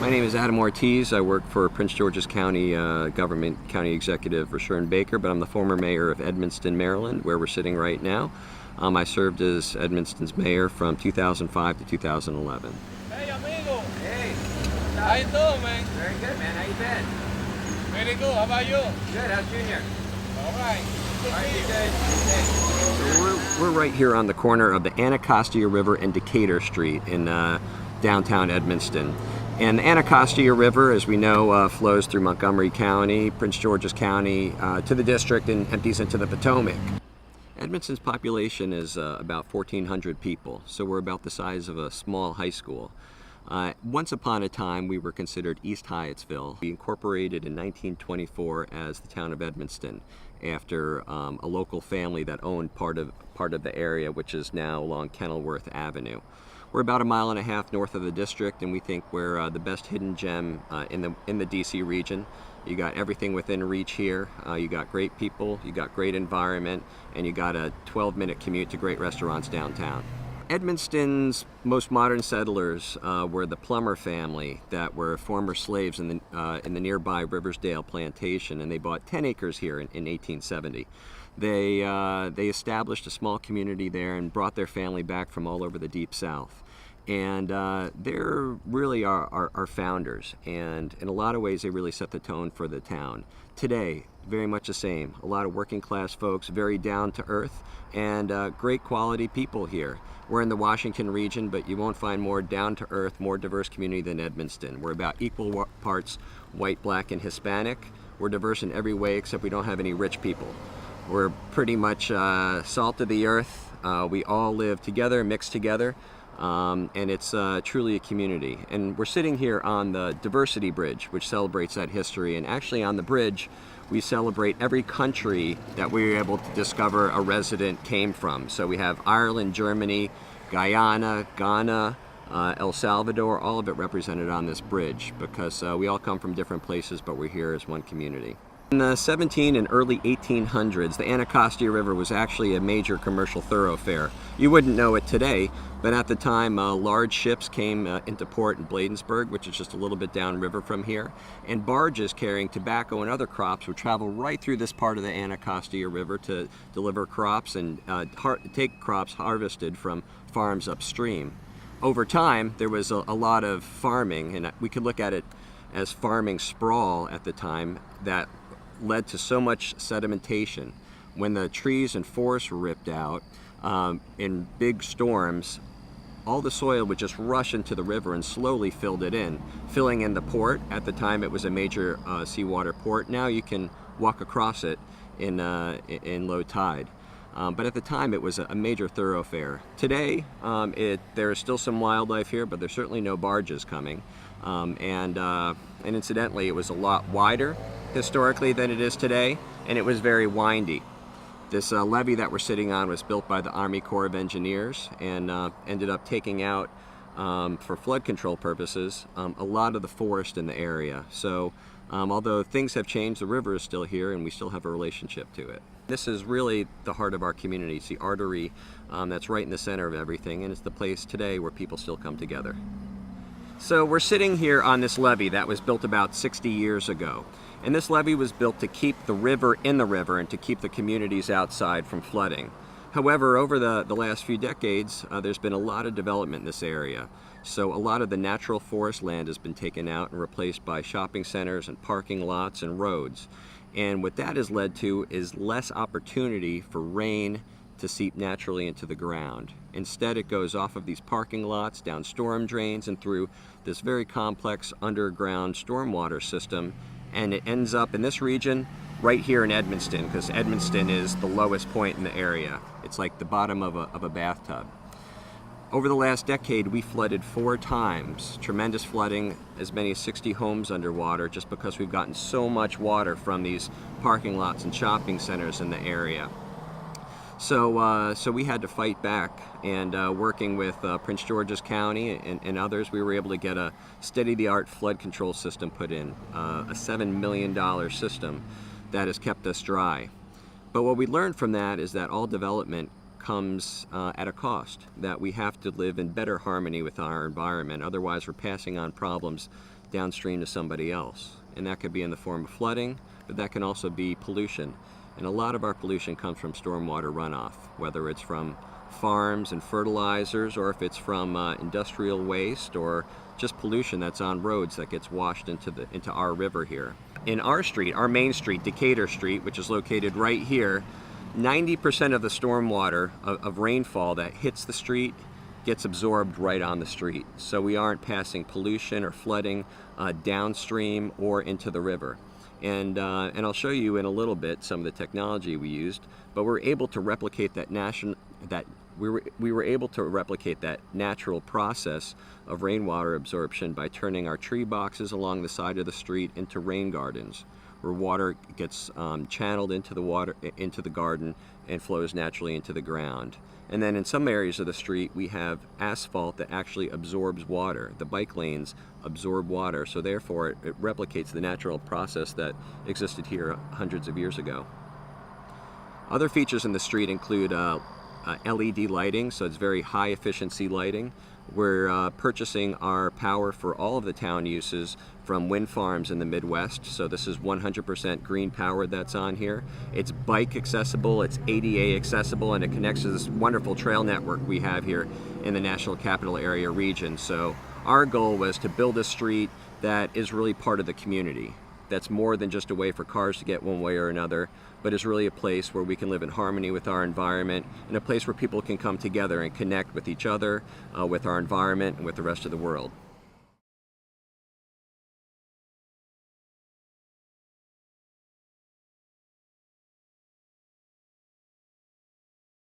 My name is Adam Ortiz. I work for Prince George's County Government County Executive Rashawn Baker, but I'm the former mayor of Edmonston, Maryland, where we're sitting right now. I served as Edmonston's mayor from 2005 to 2011. Hey, amigo. Hey. How you doing, man? Very good, man. How you been? Very good. How about you? Good. How's Junior? All right. Good All right, to you see you. good? We're right here on the corner of the Anacostia River and Decatur Street in downtown Edmonston. And the Anacostia River, as we know, flows through Montgomery County, Prince George's County, to the district and empties into the Potomac. Edmondson's population is about 1,400 people, so we're about the size of a small high school. Once upon a time, we were considered East Hyattsville. We incorporated in 1924 as the town of Edmonston after a local family that owned part of the area, which is now along Kenilworth Avenue. We're about 1.5 miles north of the district, and we think we're the best hidden gem in the DC region. You got everything within reach here. You got great people, you got great environment, and you got a 12-minute commute to great restaurants downtown. Edmonston's most modern settlers were the Plumber Family that were former slaves in the nearby Riversdale plantation, and they bought 10 acres here in 1870. They established a small community there and brought their family back from all over the Deep South. And they're really our founders, and in a lot of ways they really set the tone for the town. Today, very much the same. A lot of working class folks, very down to earth, and great quality people here. We're in the Washington region, but you won't find more down to earth, more diverse community than Edmonston. We're about equal parts white, black, and Hispanic. We're diverse in every way except we don't have any rich people. We're pretty much salt of the earth. We all live together, mixed together, and it's truly a community. And we're sitting here on the Diversity Bridge, which celebrates that history. And actually on the bridge, we celebrate every country that we were able to discover a resident came from. So we have Ireland, Germany, Guyana, Ghana, El Salvador, all of it represented on this bridge because we all come from different places, but we're here as one community. In the 17 and early 1800s, the Anacostia River was actually a major commercial thoroughfare. You wouldn't know it today, but at the time large ships came into port in Bladensburg, which is just a little bit downriver from here, and barges carrying tobacco and other crops would travel right through this part of the Anacostia River to deliver crops and take crops harvested from farms upstream. Over time, there was a lot of farming, and we could look at it as farming sprawl at the time that led to so much sedimentation. When the trees and forests were ripped out in big storms, all the soil would just rush into the river and slowly filled it in, filling in the port. At the time it was a major seawater port. Now you can walk across it in low tide. But at the time it was a major thoroughfare. Today there is still some wildlife here, but there's certainly no barges coming. And incidentally, it was a lot wider historically than it is today, and it was very windy. This levee that we're sitting on was built by the Army Corps of Engineers and ended up taking out, for flood control purposes, a lot of the forest in the area. So although things have changed, the river is still here and we still have a relationship to it. This is really the heart of our community. It's the artery that's right in the center of everything, and it's the place today where people still come together. So we're sitting here on this levee that was built about 60 years ago. And this levee was built to keep the river in the river and to keep the communities outside from flooding. However, over the last few decades, there's been a lot of development in this area. So a lot of the natural forest land has been taken out and replaced by shopping centers and parking lots and roads. And what that has led to is less opportunity for rain to seep naturally into the ground. Instead, it goes off of these parking lots, down storm drains, and through this very complex underground stormwater system, and it ends up in this region right here in Edmonston, because Edmonston is the lowest point in the area. It's like the bottom of a bathtub. Over the last decade, we flooded 4 times, tremendous flooding, as many as 60 homes underwater, just because we've gotten so much water from these parking lots and shopping centers in the area. So we had to fight back, and working with Prince George's County and others, we were able to get a state-of-the-art flood control system put in, a $7 million system that has kept us dry. But what we learned from that is that all development comes at a cost, that we have to live in better harmony with our environment. Otherwise, we're passing on problems downstream to somebody else. And that could be in the form of flooding, but that can also be pollution. And a lot of our pollution comes from stormwater runoff, whether it's from farms and fertilizers, or if it's from industrial waste, or just pollution that's on roads that gets washed into our river here. In our street, our main street, Decatur Street, which is located right here, 90% of the stormwater of rainfall that hits the street gets absorbed right on the street. So we aren't passing pollution or flooding downstream or into the river. And I'll show you in a little bit some of the technology we used, but we're able to replicate we were able to replicate that natural process of rainwater absorption by turning our tree boxes along the side of the street into rain gardens, where water gets channeled into the garden and flows naturally into the ground. And then in some areas of the street we have asphalt that actually absorbs water. The bike lanes absorb water, so therefore it replicates the natural process that existed here hundreds of years ago. Other features in the street include LED lighting, so it's very high efficiency lighting. We're purchasing our power for all of the town uses from wind farms in the Midwest, so this is 100% green power that's on here. It's bike accessible, it's ADA accessible, and it connects to this wonderful trail network we have here in the National Capital Area region. So our goal was to build a street that is really part of the community, that's more than just a way for cars to get one way or another, but is really a place where we can live in harmony with our environment, and a place where people can come together and connect with each other, with our environment, and with the rest of the world.